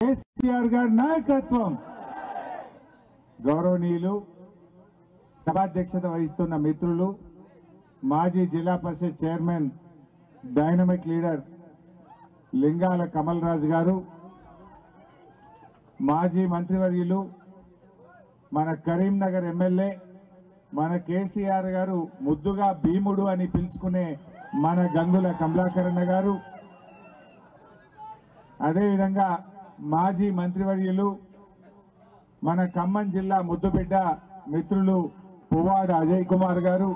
కేసీఆర్ గారి నాయకత్వం గౌరవనీయులు సభాధ్యక్షత వహిస్తున్న మిత్రులు మాజీ జిల్లా పరిషత్ చైర్మన్ డైనమిక్ లీడర్ లింగాల కమల్ రాజు గారు, మాజీ మంత్రివర్యులు మన కరీంనగర్ ఎమ్మెల్యే మన కేసీఆర్ గారు ముద్దుగా భీముడు అని పిలుచుకునే మన గంగుల కమలాకరణ గారు, అదేవిధంగా మాజీ మంత్రివర్యులు మన ఖమ్మం జిల్లా ముద్దుబిడ్డ మిత్రులు పువ్వాడ అజయ్ కుమార్ గారు,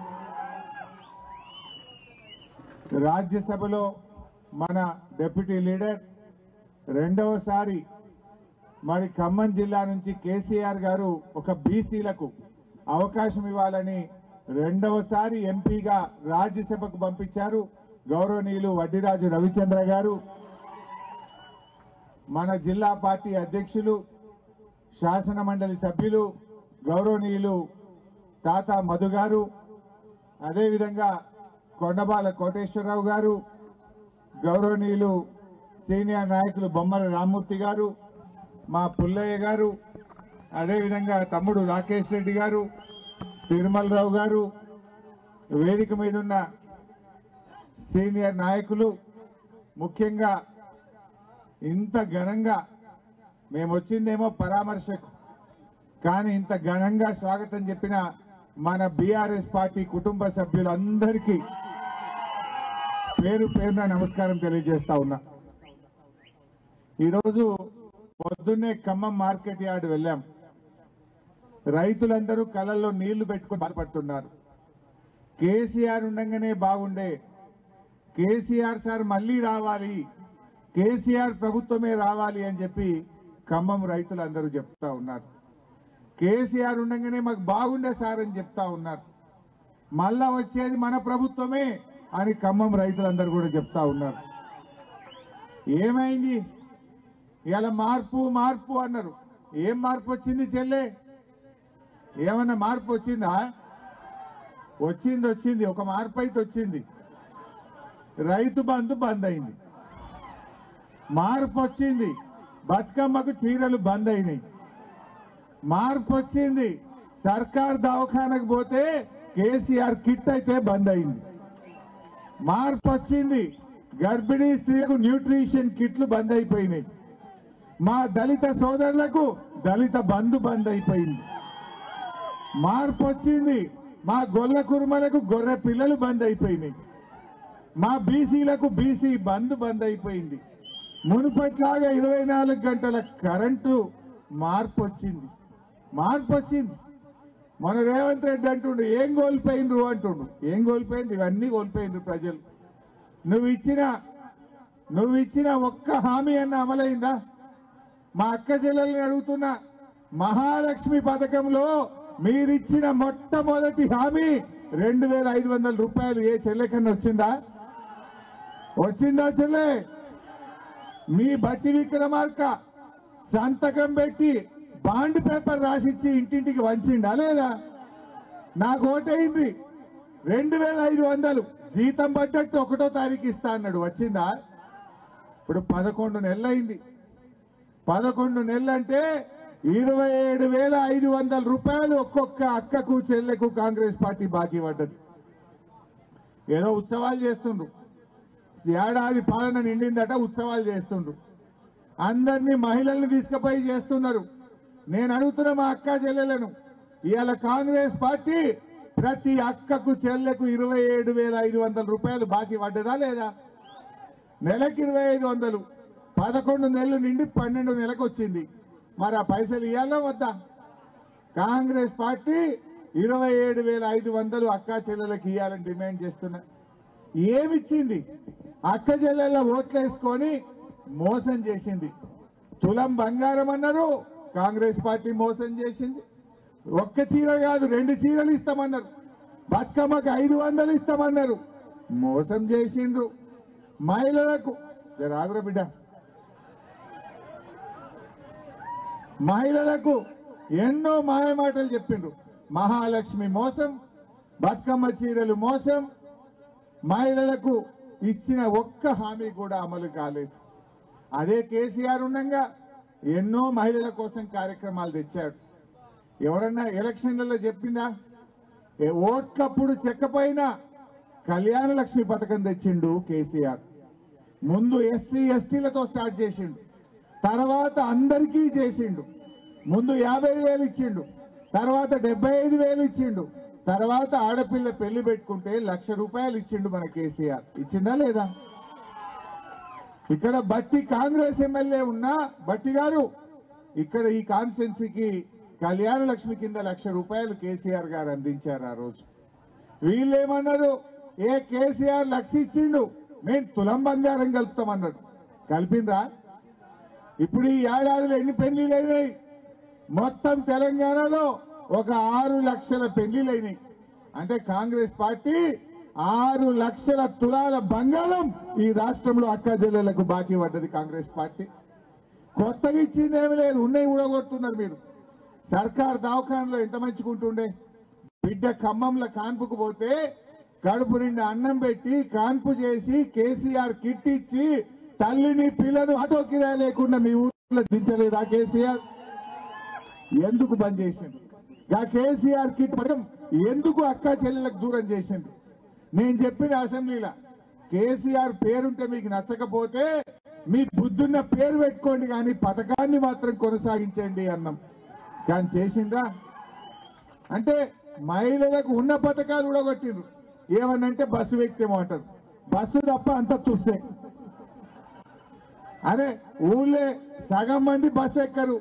రాజ్యసభలో మన డిప్యూటీ లీడర్ రెండవసారి మరి ఖమ్మం జిల్లా నుంచి కేసీఆర్ గారు ఒక బీసీలకు అవకాశం ఇవ్వాలని రెండవసారి ఎంపీగా రాజ్యసభకు పంపించారు గౌరవనీయులు వడ్డిరాజు రవిచంద్ర గారు, మన జిల్లా పార్టీ అధ్యక్షులు శాసన మండలి సభ్యులు గౌరవనీయులు తాతా మధు గారు, అదేవిధంగా కొండబాల కోటేశ్వరరావు గారు, గౌరవనీయులు సీనియర్ నాయకులు బొమ్మల రామ్మూర్తి గారు, మా పుల్లయ్య గారు, అదేవిధంగా తమ్ముడు రాకేష్ రెడ్డి గారు, తిరుమలరావు గారు, వేదిక మీద ఉన్న సీనియర్ నాయకులు, ముఖ్యంగా ఇంత ఘనంగా మేము వచ్చిందేమో పరామర్శకు, కానీ ఇంత ఘనంగా స్వాగతం చెప్పిన మన బీఆర్ఎస్ పార్టీ కుటుంబ సభ్యులందరికీ పేరు పేరున నమస్కారం తెలియజేస్తా ఉన్నా. ఈరోజు పొద్దున్నే ఖమ్మం మార్కెట్ యార్డ్ వెళ్ళాం. రైతులందరూ కళ్ళల్లో నీళ్లు పెట్టుకుని బాధపడుతున్నారు. కేసీఆర్ ఉండగానే బాగుండే, కేసీఆర్ సార్ మళ్లీ రావాలి, కేసీఆర్ ప్రభుత్వమే రావాలి అని చెప్పి ఖమ్మం రైతులందరూ చెప్తా ఉన్నారు. కేసీఆర్ ఉండగానే మాకు బాగుండే సార్ అని చెప్తా ఉన్నారు. మళ్ళా వచ్చేది మన ప్రభుత్వమే అని ఖమ్మం రైతులందరూ కూడా చెప్తా ఉన్నారు. ఏమైంది ఇలా మార్పు మార్పు అన్నారు. ఏం మార్పు వచ్చింది చెల్లె? ఏమన్నా మార్పు వచ్చిందా? వచ్చింది ఒక మార్పు అయితే వచ్చింది. రైతు బంధు బంద్ అయింది. మార్పు వచ్చింది, బతుకమ్మకు చీరలు బంద్ అయినాయి. మార్పు వచ్చింది, సర్కార్ దవాఖానకు పోతే కేసీఆర్ కిట్ అయితే బంద్ అయింది. మార్పు వచ్చింది, గర్భిణీ స్త్రీలకు న్యూట్రిషన్ కిట్లు బంద్ అయిపోయినాయి. మా దళిత సోదరులకు దళిత బంధు బంద్ అయిపోయింది. మార్పు వచ్చింది, మా గొల్ల కుర్మలకు గొర్రె పిల్లలు బంద్ అయిపోయినాయి. మా బీసీలకు బీసీ బంధు బంద్ అయిపోయింది. మునుపట్లాగా 24 గంటల కరెంటు మార్పు వచ్చింది. మన రేవంత్ రెడ్డి అంటుండు ఏం కోల్పోయినరు అంటుండు. ఏం కోల్పోయింది? ఇవన్నీ కోల్పోయినరు ప్రజలు. నువ్వు ఇచ్చిన ఒక్క హామీ అన్న అమలైందా? మా అక్క చెల్లెల్ని అడుగుతున్న, మహాలక్ష్మి పథకంలో మీరిచ్చిన మొట్టమొదటి హామీ 2500 రూపాయలు ఏ చెల్లెకన్నా వచ్చిందా? చెల్లె? మీ బట్టి విక్రమార్క సంతకం పెట్టి బాండ్ పేపర్ రాసిచ్చి ఇంటింటికి వంచిండా లేదా? నాకు ఓటైంది 2500 జీతం పడ్డట్టు 1వ తారీఖు ఇస్తా అన్నాడు. వచ్చిందా? ఇప్పుడు 11 నెలలైంది. 11 నెలలంటే 27,500 రూపాయలు ఒక్కొక్క అక్కకు చెల్లెకు కాంగ్రెస్ పార్టీ బాకీ పడ్డది. ఏదో ఉత్సవాలు చేస్తుండ్రు, ఏడాది పాలన నిండిందట, ఉత్సవాలు చేస్తుండ్రు. అందరినీ మహిళల్ని తీసుకుపోయి చేస్తున్నారు. నేను అడుగుతున్న మా అక్క చెల్లెలను, ఇవాళ కాంగ్రెస్ పార్టీ ప్రతి అక్కకు చెల్లెకు 27,500 రూపాయలు బాకీ పడ్డదా లేదా? నెలకి 2,500, 11 నెలలు నిండి 12 నెలకు వచ్చింది. మరి ఆ పైసలు ఇవ్వాలా వద్దా? కాంగ్రెస్ పార్టీ 27,500 అక్క చెల్లెలకు ఇవ్వాలని డిమాండ్ చేస్తున్నా. ఏమిచ్చింది? అక్క చెల్లెళ్ళ ఓట్లేసుకొని మోసం చేసింది. తులం బంగారం అన్నారు, కాంగ్రెస్ పార్టీ మోసం చేసింది. ఒక్క చీర కాదు 2 చీరలు ఇస్తామన్నారు. బతుకమ్మకు 500 ఇస్తామన్నారు, మోసం చేసిండ్రు. మహిళలకు రాగురా బిడ్డ, మహిళలకు ఎన్నో మాయమాటలు చెప్పిండ్రు. మహాలక్ష్మి మోసం, బతుకమ్మ చీరలు మోసం, మహిళలకు ఇచ్చిన ఒక్క హామీ కూడా అమలు కాలేదు. అదే కేసీఆర్ ఉండగా ఎన్నో మహిళల కోసం కార్యక్రమాలు తెచ్చాడు. ఎవరన్నా ఎలక్షన్లలో చెప్పిందా? ఓట్లప్పుడు చెక్కపైన కళ్యాణ లక్ష్మి పథకం తెచ్చిండు కేసీఆర్. ముందు ఎస్సీ ఎస్టీలతో స్టార్ట్ చేసిండు, తర్వాత అందరికీ చేసిండు. ముందు 50,000 ఇచ్చిండు, తర్వాత 75,000 ఇచ్చిండు, తర్వాత ఆడపిల్ల పెళ్లి పెట్టుకుంటే ₹1,00,000 ఇచ్చిండు మన కేసీఆర్. ఇచ్చిందా లేదా? ఇక్కడ బట్టి కాంగ్రెస్ ఎమ్మెల్యే ఉన్నా బట్టి గారు ఇక్కడ ఈ కాన్స్టిట్యున్సీకి కళ్యాణ లక్ష్మి కింద ₹1,00,000 కేసీఆర్ గారు అందించారు ఆ రోజు. వీళ్ళేమన్నారు? కేసీఆర్ 1,00,000 ఇచ్చిండు, మేము తులం బంగారం కలుపుతామన్నారు. కలిపిండ్రా? ఇప్పుడు ఈ ఏడాదిలో ఎన్ని పెళ్లిళ్ళు అయినాయి? మొత్తం తెలంగాణలో ఒక 6 లక్షల పెళ్లిళ్ళు అయినాయి. అంటే కాంగ్రెస్ పార్టీ 6 లక్షల తులాల బంగారం ఈ రాష్ట్రంలో అక్క చెల్లెలకు బాకీ పడ్డది కాంగ్రెస్ పార్టీ. కొత్తగా ఇచ్చింది ఏమి లేదు, ఉన్నాయి కూడా కొడుతున్నారు మీరు. సర్కార్ దవాఖానలో ఎంత మంచుకుంటుండే, బిడ్డ ఖమ్మంలో కాన్పుకు పోతే కడుపు నిండా అన్నం పెట్టి కాన్పు చేసి కేసీఆర్ కిట్ ఇచ్చి తల్లిని పిల్లను ఆటో కిరాయి లేకుండా మీ ఊర్లో దించలేదా కేసీఆర్? ఎందుకు బంద్ చేసిండు? కేసీఆర్ కిట్ పథకం ఎందుకు అక్క చెల్లెలకు దూరం చేసిండు? నేను చెప్పిన అసెంబ్లీలో కేసీఆర్ పేరుంటే మీకు నచ్చకపోతే మీ బుద్ధున్న పేరు పెట్టుకోండి, కానీ పథకాన్ని మాత్రం కొనసాగించండి అన్నాం. కానీ చేసిండ్రా? అంటే మహిళలకు ఉన్న పథకాలు కూడా కొట్టిండ్రు. ఏమన్నంటే బస్సు పెట్టేమో అంటారు, బస్సు తప్ప అంత తుస్సే. అరే ఊళ్ళే సగం మంది బస్సు ఎక్కరు.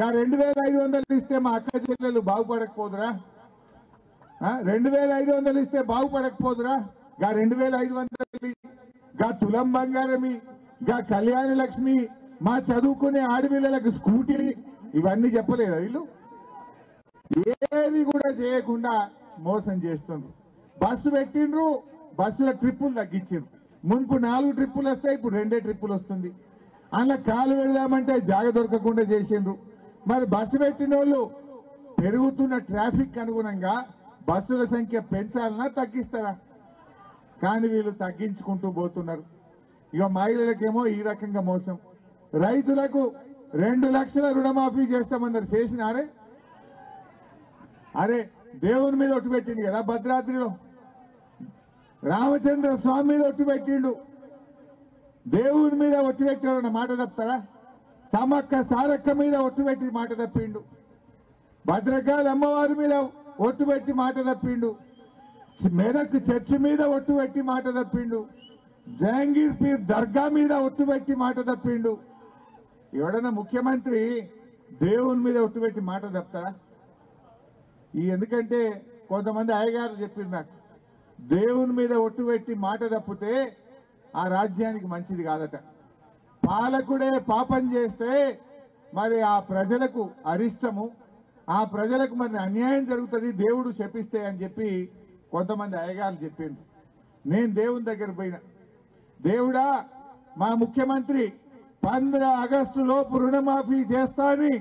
2,500 ఇస్తే మా అక్క చెల్లెలు బాగుపడకపోదురా? 2,500 ఇస్తే బాగుపడకపోదురా? 2,500 తులం బంగారమి, కళ్యాణ లక్ష్మి, మా చదువుకునే ఆడపిల్లలకు స్కూటీ, ఇవన్నీ చెప్పలేదా వీళ్ళు? ఏవి కూడా చేయకుండా మోసం చేస్తుండ్రు. బస్సు పెట్టిండ్రు, బస్సుల ట్రిప్పులు తగ్గించారు. మున్పు 4 ట్రిప్పులు వస్తాయి, ఇప్పుడు 2 ట్రిప్పులు వస్తుంది. అందులో కాలు వెళదామంటే జాగ దొరకకుండా చేసిండ్రు. మరి బస్సు పెట్టిన వాళ్ళు పెరుగుతున్న ట్రాఫిక్ అనుగుణంగా బస్సుల సంఖ్య పెంచాలన్నా తగ్గిస్తారా? కానీ వీళ్ళు తగ్గించుకుంటూ పోతున్నారు. ఇక మహిళలకేమో ఈ రకంగా మోసం. రైతులకు 2 లక్షల రుణమాఫీ చేస్తామన్నారు, చేసినారే? అరే దేవుని మీద ఒట్టు పెట్టిండు కదా, భద్రాద్రిలో రామచంద్ర స్వామి మీద ఒట్టు పెట్టిండు, దేవుని మీద ఒట్టు పెట్టారన్న మాట తప్పుతారా? సమ్మక్క సారక్క మీద ఒట్టు పెట్టి మాట తప్పిండు, భద్రకాళి అమ్మవారి మీద ఒట్టు పెట్టి మాట తప్పిండు, మెదక్ చర్చి మీద ఒట్టు పెట్టి మాట తప్పిండు, జహంగీర్ పీర్ దర్గా మీద ఒట్టు పెట్టి మాట తప్పిండు. ఎవడన్నా ముఖ్యమంత్రి దేవుని మీద ఒట్టు పెట్టి మాట తప్పుతారా? ఎందుకంటే కొంతమంది అయ్యగారు చెప్పింది నాకు, దేవుని మీద ఒట్టు పెట్టి మాట తప్పితే ఆ రాజ్యానికి మంచిది కాదట. పాలకుడే పాపం చేస్తే మరి ఆ ప్రజలకు అరిష్టము, ఆ ప్రజలకు మరి అన్యాయం జరుగుతుంది, దేవుడు శపిస్తే అని చెప్పి కొంతమంది అయ్యగారు చెప్పిండు. నేను దేవుని దగ్గర పోయినా, దేవుడా మా ముఖ్యమంత్రి 15 ఆగస్టు లోపు రుణమాఫీ చేస్తా అని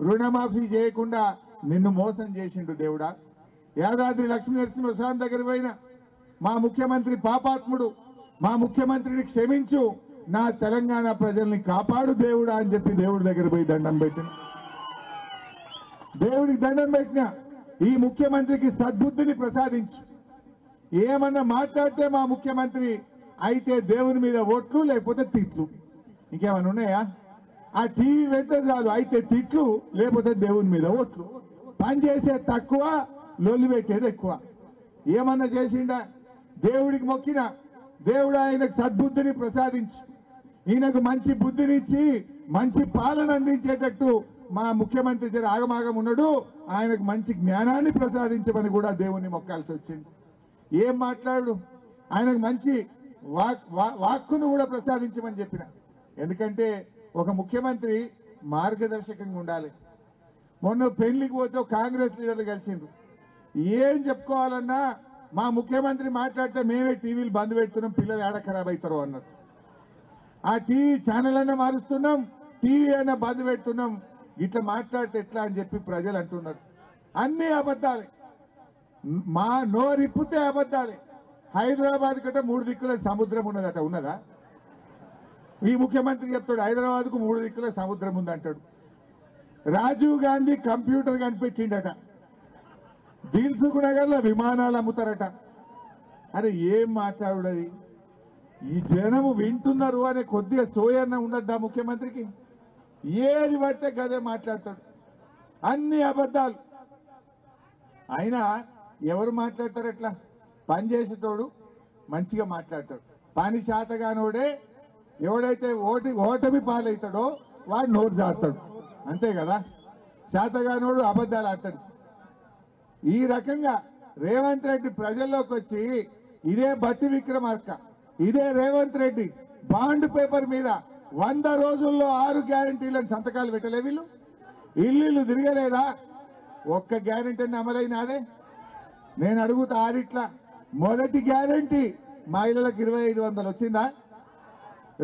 రుణమాఫీ చేయకుండా నిన్ను మోసం చేసిండు దేవుడా. యాదాద్రి లక్ష్మీ నరసింహస్వామి దగ్గర పోయినా, మా ముఖ్యమంత్రి పాపాత్ముడు, మా ముఖ్యమంత్రిని క్షమించు, నా తెలంగాణ ప్రజల్ని కాపాడు దేవుడా అని చెప్పి దేవుడి దగ్గర పోయి దండం పెట్టిన. దేవుడికి దండం పెట్టిన, ఈ ముఖ్యమంత్రికి సద్బుద్ధిని ప్రసాదించు. ఏమన్నా మాట్లాడితే మా ముఖ్యమంత్రి అయితే దేవుని మీద ఓట్లు లేకపోతే తిట్లు, ఇంకేమన్నా ఉన్నాయా? ఆ టీవీ వెంట చాలు, అయితే తిట్లు లేకపోతే దేవుని మీద ఓట్లు. పని చేసే తక్కువ, లొల్లి పెట్టేది ఎక్కువ. ఏమన్నా చేసిండా? దేవుడికి మొక్కిన, దేవుడు ఆయనకు సద్బుద్ధిని ప్రసాదించి, ఈయనకు మంచి బుద్ధినిచ్చి మంచి పాలన అందించేటట్టు మా ముఖ్యమంత్రి జర ఆగమాగం ఉన్నాడు, ఆయనకు మంచి జ్ఞానాన్ని ప్రసాదించమని కూడా దేవుణ్ణి మొక్కాల్సి వచ్చింది. ఏం మాట్లాడు? ఆయనకు మంచి వాక్కును కూడా ప్రసాదించమని చెప్పిన. ఎందుకంటే ఒక ముఖ్యమంత్రి మార్గదర్శకంగా ఉండాలి. మొన్న పెళ్లికి పోతే కాంగ్రెస్ లీడర్లు కలిసిండ్రు, ఏం చెప్పుకోవాలన్నా మా ముఖ్యమంత్రి మాట్లాడితే మేమే టీవీలు బంద్ పెడుతున్నాం, పిల్లలు ఏడ ఖరాబ్ అవుతారో అన్నారు. ఆ టీవీ ఛానల్ అన్నా మారుస్తున్నాం, టీవీ అయినా బంద్ పెడుతున్నాం, ఇట్లా మాట్లాడితే ఎట్లా అని చెప్పి ప్రజలు అంటున్నారు. అన్ని అబద్ధాలే, మా నోరిప్పితే అబద్ధాలే. హైదరాబాద్ కంటే 3 దిక్కుల సముద్రం ఉన్నదట, ఉన్నదా? ఈ ముఖ్యమంత్రి చెప్తాడు హైదరాబాద్కు 3 దిక్కుల సముద్రం ఉందంటాడు. రాజీవ్ గాంధీ కంప్యూటర్ కనిపెట్టిండట, దిల్సుఖ్ నగర్ లో విమానాలు అమ్ముతారట. అరే ఏం మాట్లాడుడది? ఈ జనము వింటున్నారు అనే కొద్దిగా సోయన్న ఉండద్దా ముఖ్యమంత్రికి? ఏది పడితే గదే మాట్లాడతాడు, అన్ని అబద్ధాలు. అయినా ఎవరు మాట్లాడతారు? ఎట్లా పనిచేసేటోడు మంచిగా మాట్లాడతాడు, పని శాతగానోడే ఎవడైతే ఓటమి పాలవుతాడో వాడు నోరు జారుతాడు, అంతే కదా. శాతగానోడు అబద్ధాలు ఆడతాడు. ఈ రకంగా రేవంత్ రెడ్డి ప్రజల్లోకి వచ్చి ఇదే బట్టి విక్రమార్క, ఇదే రేవంత్ రెడ్డి బాండ్ పేపర్ మీద 100 రోజుల్లో 6 గ్యారంటీలను సంతకాలు పెట్టలే వీళ్ళు. ఇల్లు తిరగలేదా? ఒక్క గ్యారంటీ అమలైనాదే? నేను అడుగుతా ఆరిట్లా. మొదటి గ్యారంటీ మహిళలకు 2500 వచ్చిందా?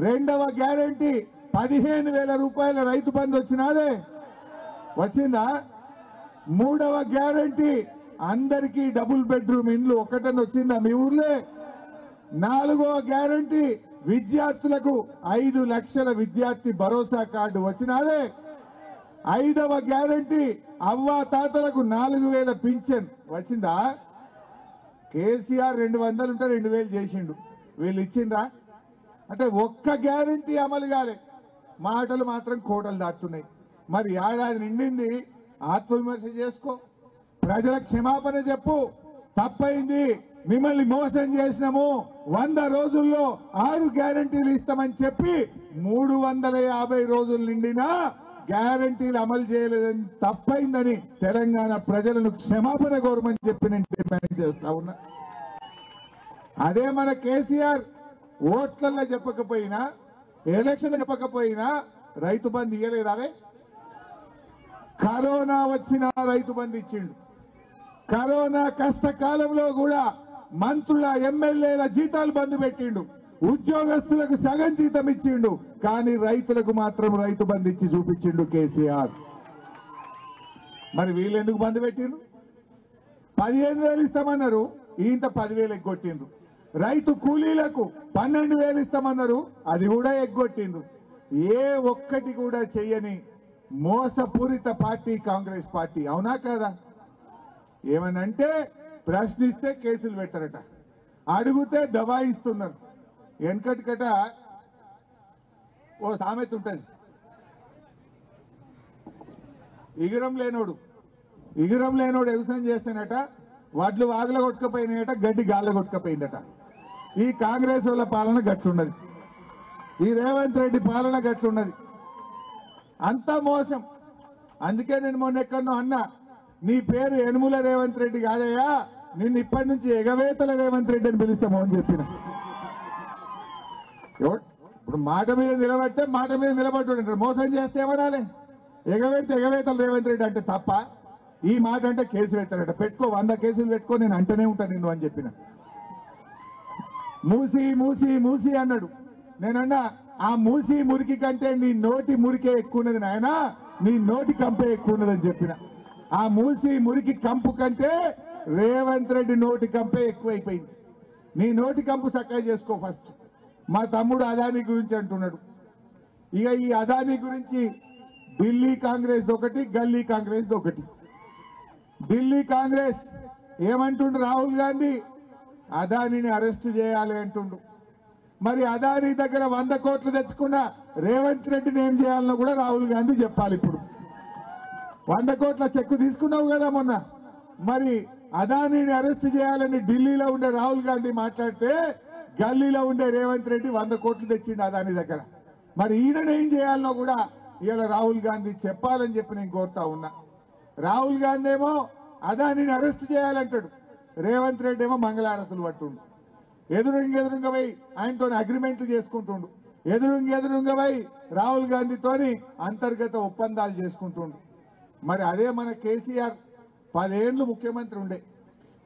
రెండవ గ్యారంటీ 15,000 రూపాయల రైతు బంధు వచ్చినాదే? వచ్చిందా? మూడవ గ్యారంటీ అందరికీ డబుల్ బెడ్రూమ్ ఇండ్లు ఒకటని వచ్చిందా మీ ఊర్లే? నాలుగవ గ్యారంటీ విద్యార్థులకు 5 లక్షల విద్యార్థి భరోసా కార్డు వచ్చినాదే? ఐదవ గ్యారంటీ అవ్వా తాతలకు 4,000 పింఛన్ వచ్చిందా? కేసీఆర్ 200 ఉంటే 2,000 చేసిండు, వీళ్ళు ఇచ్చిండ్రా? అంటే ఒక్క గ్యారంటీ అమలు కాలే, మాటలు మాత్రం కోటలు దాటుతున్నాయి. మరి ఏడాది నిండింది, ఆత్మవిమర్శ చేసుకో, ప్రజలకు క్షమాపణ చెప్పు, తప్పైంది, మిమ్మల్ని మోసం చేసినాము, 100 రోజుల్లో 6 గ్యారంటీలు ఇస్తామని చెప్పి 350 రోజులు నిండినా గ్యారంటీలు అమలు చేయలేదని, తప్పైందని తెలంగాణ ప్రజలను క్షమాపణ కోరమని చెప్పి నేను డిమాండ్ చేస్తా ఉన్నా. అదే మన కేసీఆర్ ఓట్లల్లో చెప్పకపోయినా, ఎలక్షన్ చెప్పకపోయినా రైతు బంధు ఇయ్యలేదావే? కరోనా వచ్చిన రైతు బంధు ఇచ్చిండు. కరోనా కష్టకాలంలో కూడా మంత్రుల ఎమ్మెల్యేల జీతాలు బంధు పెట్టిండు, ఉద్యోగస్తులకు సగం జీతం ఇచ్చిండు, కానీ రైతులకు మాత్రం రైతు బంధు ఇచ్చి చూపించిండు కేసీఆర్. మరి వీళ్ళు ఎందుకు బంధు పెట్టిండ్రు? 15,000 ఇస్తామన్నారు, ఇంత 10,000 ఎగ్గొట్టిండ్రు. రైతు కూలీలకు 12,000 ఇస్తామన్నారు, అది కూడా ఎగ్గొట్టిండ్రు. ఏ ఒక్కటి కూడా చెయ్యని మోసపూరిత పార్టీ కాంగ్రెస్ పార్టీ, అవునా కాదా? ఏమనంటే ప్రశ్నిస్తే కేసులు పెట్టరట, అడిగితే దబాయిస్తున్నారు. వెనకటికట ఓ సామెత ఉంటుంది, ఇగురం లేనోడు వ్యవసాయం చేస్తానట, వడ్లు వాగుల కొట్టుకపోయినాయట, గడ్డి గాల్ల కొట్టుకపోయిందట. ఈ కాంగ్రెస్ వాళ్ళ పాలన గట్లున్నది, ఈ రేవంత్ రెడ్డి పాలన గట్లున్నది, అంతా మోసం. అందుకే నేను మొన్న ఎక్కడో అన్నా, నీ పేరు యనుమల రేవంత్ రెడ్డి కాదయ్యా, నిన్ను ఇప్పటి నుంచి ఎగవేతల రేవంత్ రెడ్డి అని పిలుస్తామో అని చెప్పిన. ఇప్పుడు మాట మీద నిలబడితే మాట మీద నిలబడ్డాడు, మోసం చేస్తే ఏమనాలి? ఎగవేస్తే ఎగవేతల రేవంత్ రెడ్డి అంటే తప్ప, ఈ మాట అంటే కేసు పెట్టారట. పెట్టుకో, 100 కేసులు పెట్టుకో, నేను అంటనే ఉంటాను నిన్ను అని చెప్పిన. మూసి మూసి మూసి అన్నాడు. నేనన్నా, ఆ మూసి మురికి కంటే నీ నోటి మురికే ఎక్కువ ఉన్నది నాయనా, నీ నోటి కంపే ఎక్కువ ఉన్నదని చెప్పిన. ఆ మూసి మురికి కంపు కంటే రేవంత్ రెడ్డి నోటి కంపే ఎక్కువైపోయింది. నీ నోటి కంపు చక్కగా చేసుకో ఫస్ట్. మా తమ్ముడు అదానీ గురించి అంటున్నాడు. ఇక ఈ అదానీ గురించి ఢిల్లీ కాంగ్రెస్ ఒకటి, గల్లీ కాంగ్రెస్ ఒకటి. ఢిల్లీ కాంగ్రెస్ ఏమంటుండు? రాహుల్ గాంధీ అదానీని అరెస్ట్ చేయాలి అంటుండు. మరి అదానీ దగ్గర 100 కోట్లు తెచ్చుకున్న రేవంత్ రెడ్డిని ఏం చేయాలనో కూడా రాహుల్ గాంధీ చెప్పాలి. ఇప్పుడు 100 కోట్ల చెక్కు తీసుకున్నావు కదా మొన్న, మరి అదానీని అరెస్ట్ చేయాలని ఢిల్లీలో ఉండే రాహుల్ గాంధీ మాట్లాడితే, గల్లీలో ఉండే రేవంత్ రెడ్డి 100 కోట్లు తెచ్చిండు అదానీ దగ్గర. మరి ఈయనను ఏం చేయాలనో కూడా ఇవాళ రాహుల్ గాంధీ చెప్పాలని చెప్పి నేను కోరుతా ఉన్నా. రాహుల్ గాంధీ ఏమో అదానీని అరెస్ట్ చేయాలంటాడు, రేవంత్ రెడ్డి ఏమో మంగళారతులు పట్టుండు. ఎదురుంగా పోయి ఆయనతో అగ్రిమెంట్లు చేసుకుంటుండు, ఎదురుంగా పోయి రాహుల్ గాంధీతోని అంతర్గత ఒప్పందాలు చేసుకుంటుండు. మరి అదే మన కేసీఆర్ 10 ఏళ్ళు ముఖ్యమంత్రి ఉండే.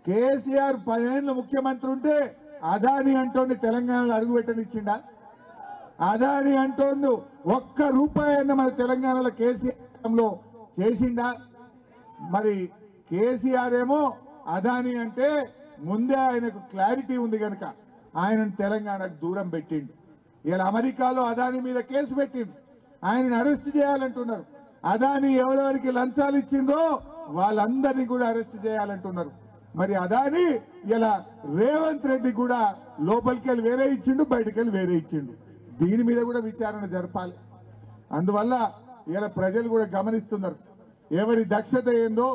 కేసీఆర్ 10 ఏళ్ళు ముఖ్యమంత్రి ఉంటే అదానీ అంటోండి తెలంగాణలో అడుగుపెట్టనిచ్చిండా? అదానీ అంటోండు ఒక్క రూపాయి అన్న మన తెలంగాణలో కేసీఆర్ చేసిండా? మరి కేసీఆర్ ఏమో అదానీ అంటే ముందే ఆయనకు క్లారిటీ ఉంది కనుక ఆయనను తెలంగాణకు దూరం పెట్టిండు. ఇలా అమెరికాలో అదాని మీద కేసు పెట్టింది, ఆయనను అరెస్ట్ చేయాలంటున్నారు. అదాని ఎవరెవరికి లంచాలు ఇచ్చిండ్రో వాళ్ళందరినీ కూడా అరెస్ట్ చేయాలంటున్నారు. మరి అదాని ఇలా రేవంత్ రెడ్డి కూడా లోపలికి వెళ్ళి వేరే ఇచ్చిండు, బయటకు వెళ్ళి వేరే ఇచ్చిండు. దీని మీద కూడా విచారణ జరపాలి. అందువల్ల ఇలా ప్రజలు కూడా గమనిస్తున్నారు ఎవరి దక్షత ఏందో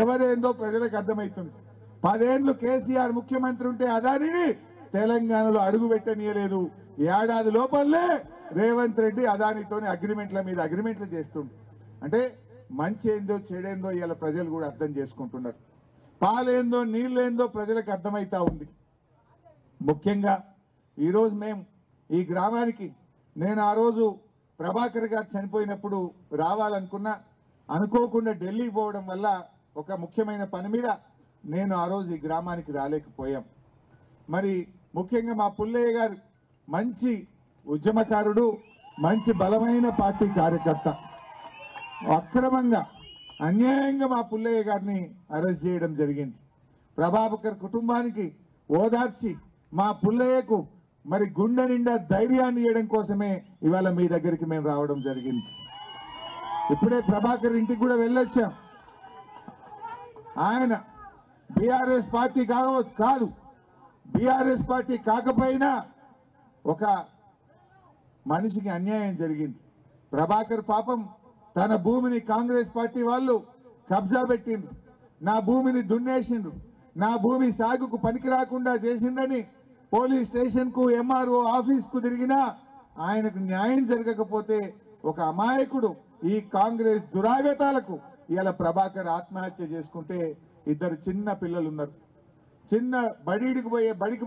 ఎవరేందో ప్రజలకు అర్థమవుతుంది. 10 ఏళ్లు కేసీఆర్ ముఖ్యమంత్రి ఉంటే అదానిని తెలంగాణలో అడుగు పెట్టనీయలేదు. ఏడాది లోపలే రేవంత్ రెడ్డి అదానితోని అగ్రిమెంట్ల మీద అగ్రిమెంట్లు చేస్తుండు. అంటే మంచి ఏందో చెడేందో ఇలా ప్రజలు కూడా అర్థం చేసుకుంటున్నారు. పాలేందో నీళ్ళేందో ప్రజలకు అర్థమైతా ఉంది. ముఖ్యంగా ఈరోజు మేము ఈ గ్రామానికి, నేను ఆ రోజు ప్రభాకర్ గారు చనిపోయినప్పుడు రావాలనుకున్నా, అనుకోకుండా ఢిల్లీకి పోవడం వల్ల ఒక ముఖ్యమైన పని మీద నేను ఆ రోజు ఈ గ్రామానికి రాలేకపోయాం. మరి ముఖ్యంగా మా పుల్లయ్య గారు మంచి ఉద్యమకారుడు, మంచి బలమైన పార్టీ కార్యకర్త. అక్రమంగా అన్యాయంగా మా పుల్లయ్య గారిని అరెస్ట్ చేయడం జరిగింది. ప్రభాకర్ కుటుంబానికి ఓదార్చి మా పుల్లయ్యకు మరి గుండె నిండా ధైర్యాన్ని ఇవ్వడం కోసమే ఇవాళ మీ దగ్గరికి మేము రావడం జరిగింది. ఇప్పుడే ప్రభాకర్ ఇంటికి కూడా వెళ్ళొచ్చాం. ఆయన బీఆర్ఎస్ పార్టీ కాదు, బీఆర్ఎస్ పార్టీ కాకపోయినా ఒక మనిషికి అన్యాయం జరిగింది. ప్రభాకర్ పాపం తన భూమిని కాంగ్రెస్ పార్టీ వాళ్ళు కబ్జా పెట్టిండ్రు, నా భూమిని దున్నేసిండ్రు, నా భూమి సాగుకు పనికి రాకుండా చేసిందని పోలీస్ స్టేషన్ కు ఎంఆర్ఓ ఆఫీస్ కు తిరిగినా ఆయనకు న్యాయం జరగకపోతే ఒక అమాయకుడు ఈ కాంగ్రెస్ దురాగతాలకు ఇలా ప్రభాకర్ ఆత్మహత్య చేసుకుంటే 2 చిన్న పిల్లలు ఉన్నారు. చిన్న బడికి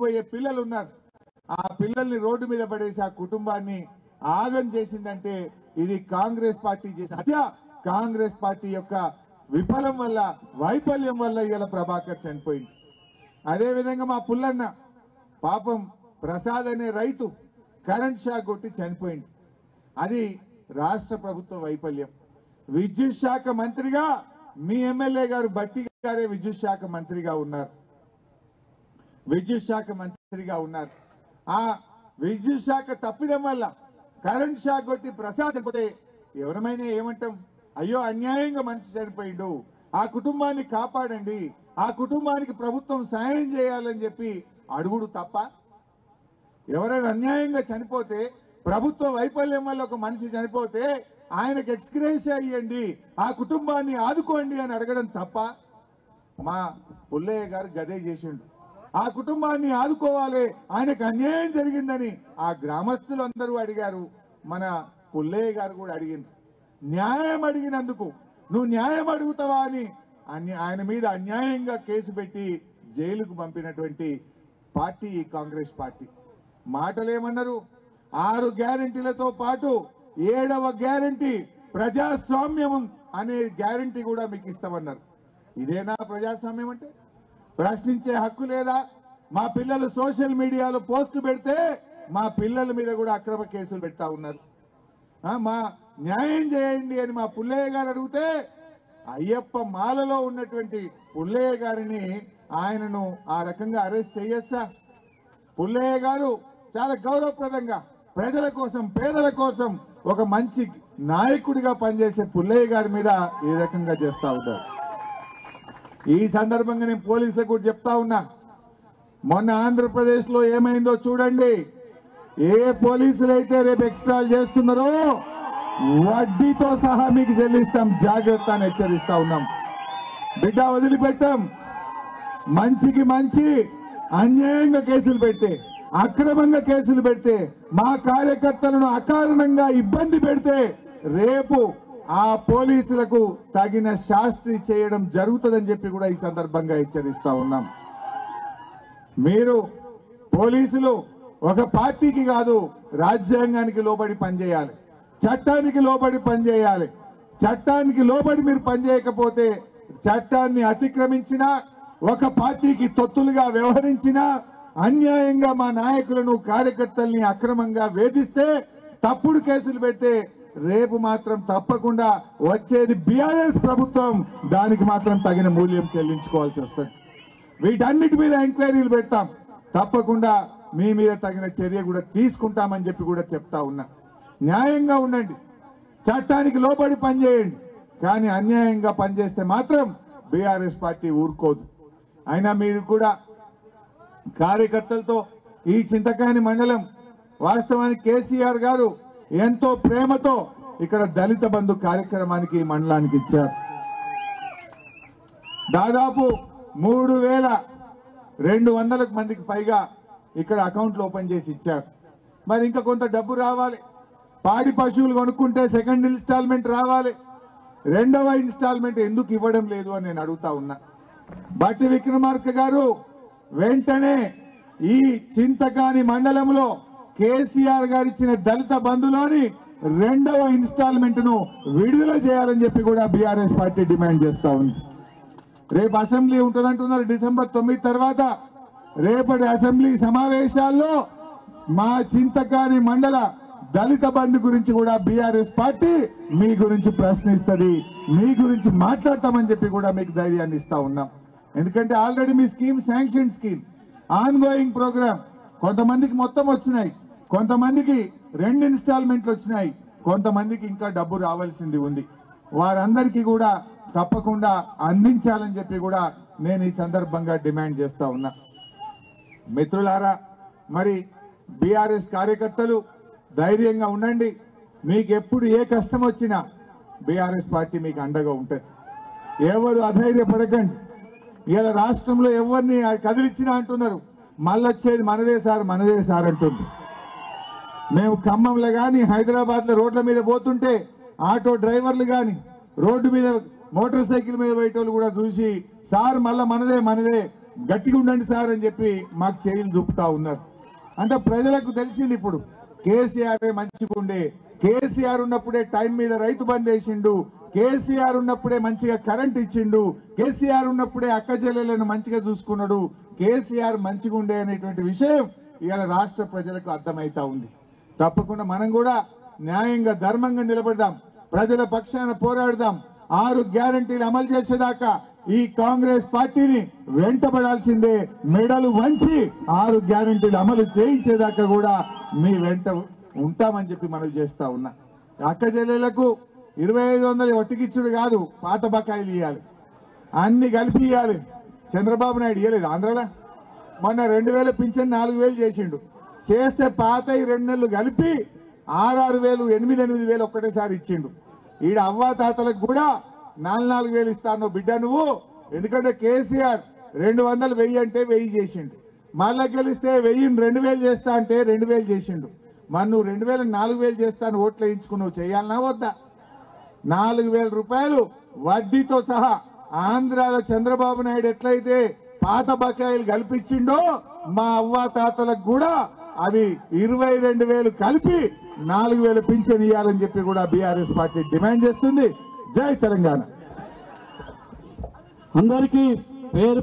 పోయే పిల్లలు ఉన్నారు. ఆ పిల్లల్ని రోడ్డు మీద పడేసి ఆ కుటుంబాన్ని ఆగం చేసిందంటే ఇది కాంగ్రెస్ పార్టీ చేసిన హత్య. కాంగ్రెస్ పార్టీ యొక్క విఫలం వల్ల, వైఫల్యం వల్ల ఇలా ప్రభాకర్ చనిపోయింది. అదేవిధంగా మా పుల్లన్న పాపం ప్రసాద్ అనే రైతు కరెంట్ షాక్ కొట్టి చనిపోయింది. అది రాష్ట్ర ప్రభుత్వ వైఫల్యం. విద్యుత్ శాఖ మంత్రిగా మీ ఎమ్మెల్యే గారు బట్టి గారే విద్యుత్ శాఖ మంత్రిగా ఉన్నారు. ఆ విద్యుత్ శాఖ తప్పిదం వల్ల కరెంట్ షాక్ కొట్టి ప్రసాద్ చనిపోతే ఎవరమైనా ఏమంటాం? అయ్యో అన్యాయంగా మనిషి చనిపోయిండు, ఆ కుటుంబాన్ని కాపాడండి, ఆ కుటుంబానికి ప్రభుత్వం సాయం చేయాలని చెప్పి అడుగుడు తప్ప, ఎవరైనా అన్యాయంగా చనిపోతే, ప్రభుత్వ వైఫల్యం వల్ల ఒక మనిషి చనిపోతే ఆయనకు ఎక్స్గ్రేషియా ఇవ్వండి, ఆ కుటుంబాన్ని ఆదుకోండి అని అడగడం తప్ప. మా పుల్లయ్య గారు గదే చేసిండు. ఆ కుటుంబాన్ని ఆదుకోవాలి, ఆయనకు అన్యాయం జరిగిందని ఆ గ్రామస్తులు అందరూ అడిగారు. మన పుల్లయ్య గారు కూడా అడిగిండ్రు. న్యాయం అడిగినందుకు నువ్వు న్యాయం అడుగుతావా అని ఆయన మీద అన్యాయంగా కేసు పెట్టి జైలుకు పంపినటువంటి పార్టీ కాంగ్రెస్ పార్టీ. మాటలేమన్నారు? 6 గ్యారెంటీలతో పాటు 7వ గ్యారెంటీ ప్రజాస్వామ్యం అనే గ్యారెంటీ కూడా మీకు ఇస్తామన్నారు. ఇదేనా ప్రజాస్వామ్యం అంటే? ప్రశ్నించే హక్కు లేదా? మా పిల్లలు సోషల్ మీడియాలో పోస్టులు పెడితే మా పిల్లల మీద కూడా అక్రమ కేసులు పెడతా ఉన్నారు. మా న్యాయం చేయండి అని మా పుల్లయ్య గారు అడిగితే అయ్యప్ప మాలలో ఉన్నటువంటి పుల్లయ్య గారిని ఆయనను ఆ రకంగా అరెస్ట్ చేయొచ్చా? పుల్లయ్య గారు చాలా గౌరవప్రదంగా ప్రజల కోసం, పేదల కోసం ఒక మంచి నాయకుడిగా పనిచేసే పుల్లయ్య గారి మీద ఈ రకంగా చేస్తా ఉంటారు. ఈ సందర్భంగా నేను పోలీసులకు కూడా చెప్తా ఉన్నా, మొన్న ఆంధ్రప్రదేశ్ లో ఏమైందో చూడండి. ఏ పోలీసులు అయితే రేపు ఎక్స్ట్రాలు చేస్తున్నారో వడ్డీతో సహా మీకు చెల్లిస్తాం, జాగ్రత్త అని హెచ్చరిస్తా ఉన్నాం. బిడ్డ వదిలిపెట్టాం. మంచికి మంచి అన్యాయంగా కేసులు పెడితే, అక్రమంగా కేసులు పెడితే, మా కార్యకర్తలను అకారణంగా ఇబ్బంది పెడితే రేపు ఆ పోలీసులకు తగిన శాస్త్రి చేయడం జరుగుతుందని చెప్పి కూడా ఈ సందర్భంగా హెచ్చరిస్తా ఉన్నాం. మీరు పోలీసులు ఒక పార్టీకి కాదు, రాజ్యాంగానికి లోబడి పనిచేయాలి, చట్టానికి లోబడి పనిచేయాలి. చట్టానికి లోబడి మీరు పనిచేయకపోతే, చట్టాన్ని అతిక్రమించినా, ఒక పార్టీకి తొత్తులుగా వ్యవహరించినా, అన్యాయంగా మా నాయకులను, కార్యకర్తల్ని అక్రమంగా వేధిస్తే, తప్పుడు కేసులు పెడితే రేపు మాత్రం తప్పకుండా వచ్చేది బీఆర్ఎస్ ప్రభుత్వం. దానికి మాత్రం తగిన మూల్యం చెల్లించుకోవాల్సి వస్తుంది. వీటన్నిటి మీద ఎంక్వైరీలు పెడతాం. తప్పకుండా మీ మీద తగిన చర్య కూడా తీసుకుంటామని చెప్పి కూడా చెప్తా ఉన్నా. న్యాయంగా ఉండండి, చట్టానికి లోబడి పనిచేయండి. కానీ అన్యాయంగా పనిచేస్తే మాత్రం బీఆర్ఎస్ పార్టీ ఊరుకోదు. అయినా మీరు కూడా కార్యకర్తలతో ఈ చింతకాని మండలం వాస్తవానికి కేసీఆర్ గారు ఎంతో ప్రేమతో ఇక్కడ దళిత బంధు కార్యక్రమానికి ఈ మండలానికి ఇచ్చారు. దాదాపు 3200 మందికి పైగా ఇక్కడ అకౌంట్లు ఓపెన్ చేసి ఇచ్చారు. మరి ఇంకా కొంత డబ్బు రావాలి. పాడి పశువులు కొనుక్కుంటే సెకండ్ ఇన్స్టాల్మెంట్ రావాలి. రెండవ ఇన్స్టాల్మెంట్ ఎందుకు ఇవ్వడం లేదు అని నేను అడుగుతా ఉన్నా. బట్టి విక్రమార్క గారు వెంటనే ఈ చింతకాని మండలంలో కేసీఆర్ గారు ఇచ్చిన దళిత బంధులోని రెండవ ఇన్స్టాల్మెంట్ ను విడుదల చేయాలని చెప్పి కూడా బీఆర్ఎస్ పార్టీ డిమాండ్ చేస్తా ఉంది. రేపు అసెంబ్లీ ఉంటుందంటున్నారు డిసెంబర్ 9 తర్వాత. రేపటి అసెంబ్లీ సమావేశాల్లో మా చింతకాని మండల దళిత బంధు గురించి కూడా బీఆర్ఎస్ పార్టీ మీ గురించి ప్రశ్నిస్తుంది, మీ గురించి మాట్లాడతామని చెప్పి కూడా మీకు ధైర్యాన్ని ఇస్తా ఉన్నాం. ఎందుకంటే ఆల్రెడీ మీ scheme sanction scheme, ongoing programme. కొంతమందికి మొత్తం వచ్చినాయి, కొంతమందికి 2 ఇన్స్టాల్మెంట్లు వచ్చినాయి, కొంతమందికి ఇంకా డబ్బు రావాల్సింది ఉంది. వారందరికీ కూడా తప్పకుండా అందించాలని చెప్పి కూడా నేను ఈ సందర్భంగా డిమాండ్ చేస్తా ఉన్నా. మిత్రులారా, మరి బీఆర్ఎస్ కార్యకర్తలు ధైర్యంగా ఉండండి. మీకు ఎప్పుడు ఏ కష్టం వచ్చినా బీఆర్ఎస్ పార్టీ మీకు అండగా ఉంటుంది. ఎవరు అధైర్యపడకండి. ఇలా రాష్ట్రంలో ఎవరిని కదిలిచ్చినా అంటున్నారు, మళ్ళొచ్చేది మనదే సార్ అంటుంది. మేము ఖమ్మంలో కానీ హైదరాబాద్ లో రోడ్ల మీద పోతుంటే ఆటో డ్రైవర్లు కానీ రోడ్డు మీద మోటార్ సైకిల్ మీద పోయేటోళ్ళు కూడా చూసి సార్ మళ్ళా మనదే గట్టిగా ఉండండి సార్ అని చెప్పి మాకు చేతులు చూపుతా ఉన్నారు. అంటే ప్రజలకు తెలిసింది ఇప్పుడు కేసీఆర్ మంచిగా ఉండే, కేసీఆర్ ఉన్నప్పుడే టైం మీద రైతు బంద్ వేసిండు, కేసీఆర్ ఉన్నప్పుడే మంచిగా కరెంట్ ఇచ్చిండు, కేసీఆర్ ఉన్నప్పుడే అక్క చెల్లెలను మంచిగా చూసుకున్నాడు, కేసీఆర్ మంచిగా ఉండే అనేటువంటి విషయం ఇవాళ రాష్ట్ర ప్రజలకు అర్థమైతా ఉంది. తప్పకుండా మనం కూడా న్యాయంగా ధర్మంగా నిలబడదాం, ప్రజల పక్షాన పోరాడదాం. 6 గ్యారంటీలు అమలు చేసేదాకా ఈ కాంగ్రెస్ పార్టీని వెంటబడాల్సిందే. మెడలు వంచి 6 గ్యారంటీలు అమలు చేయించేదాకా కూడా మీ వెంట ఉంటామని చెప్పి మనవి చేస్తా ఉన్నా. అక్క చెల్లెళ్లకు 2500 ఒట్టికిచ్చుడు కాదు, పాత బకాయిలు ఇవ్వాలి, అన్ని కలిపి ఇవ్వాలి. చంద్రబాబు నాయుడు ఇవ్వలేదు ఆంధ్రలో. మొన్న 2000 పింఛన్ 4000 చేసిండు. చేస్తే పాత 2 నెలలు కలిపి 6,000 8,000 ఒక్కటేసారి ఇచ్చిండు. ఈడ అవ్వాతాతలకు కూడా 4,000 ఇస్తాను బిడ్డ నువ్వు. ఎందుకంటే కేసీఆర్ 200 1000 అంటే 1000 చేసిండు. మళ్ళా గెలిస్తే 1000 2000 చేస్తా అంటే 2000 చేసిండు. మరి నువ్వు 2000 4000 చేస్తాను ఓట్లు వేయించుకున్నావు, చేయాలన్నా వద్దా? 4000 రూపాయలు వడ్డీతో సహా ఆంధ్రాలో చంద్రబాబు నాయుడు ఎట్లయితే పాత బకాయిలు కల్పించిండో మా అవ్వాతాతలకు కూడా అవి 22,000 కలిపి 4,000 పింఛన్ ఇవ్వాలని చెప్పి కూడా బీఆర్ఎస్ పార్టీ డిమాండ్ చేస్తుంది. జై తెలంగాణ. అందరికీ పేరు